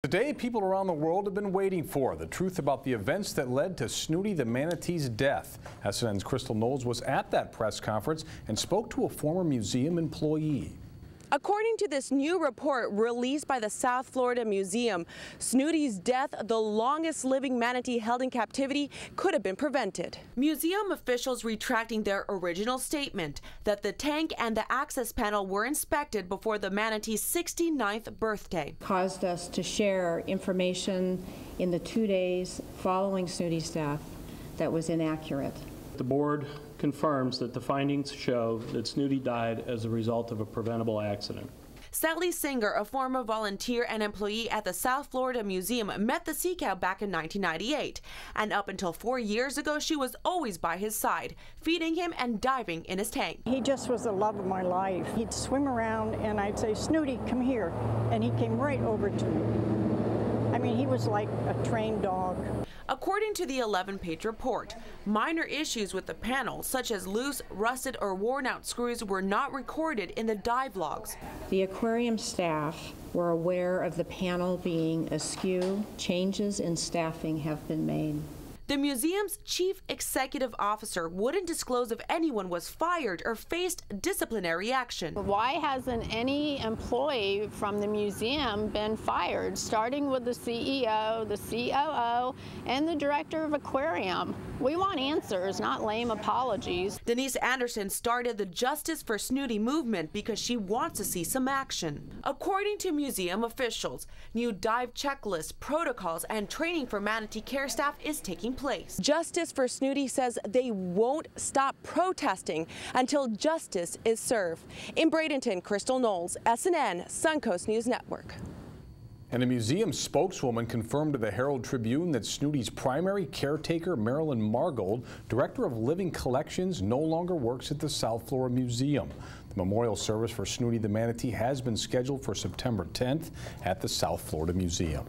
Today, people around the world have been waiting for the truth about the events that led to Snooty the manatee's death. SNN's Crystal Knowles was at that press conference and spoke to a former museum employee. According to this new report released by the South Florida Museum, Snooty's death, the longest living manatee held in captivity, could have been prevented. Museum officials retracting their original statement that the tank and the access panel were inspected before the manatee's 69th birthday. Caused us to share information in the 2 days following Snooty's death that was inaccurate. The board confirms that the findings show that Snooty died as a result of a preventable accident. Sally Singer, a former volunteer and employee at the South Florida Museum, met the sea cow back in 1998. And up until 4 years ago, she was always by his side, feeding him and diving in his tank. He just was the love of my life. He'd swim around and I'd say, "Snooty, come here." And he came right over to me. I mean, he was like a trained dog. According to the 11-page report, minor issues with the panel, such as loose, rusted, or worn-out screws, were not recorded in the dive logs. The aquarium staff were aware of the panel being askew. Changes in staffing have been made. The museum's chief executive officer wouldn't disclose if anyone was fired or faced disciplinary action. Why hasn't any employee from the museum been fired, starting with the CEO, the COO, and the director of aquarium? We want answers, not lame apologies. Denise Anderson started the Justice for Snooty movement because she wants to see some action. According to museum officials, new dive checklists, protocols, and training for manatee care staff is taking place. Justice for Snooty says they won't stop protesting until justice is served. In Bradenton, Crystal Knowles, SNN, Suncoast News Network. And a museum spokeswoman confirmed to the Herald Tribune that Snooty's primary caretaker, Marilyn Margold, director of Living Collections, no longer works at the South Florida Museum. The memorial service for Snooty the manatee has been scheduled for September 10th at the South Florida Museum.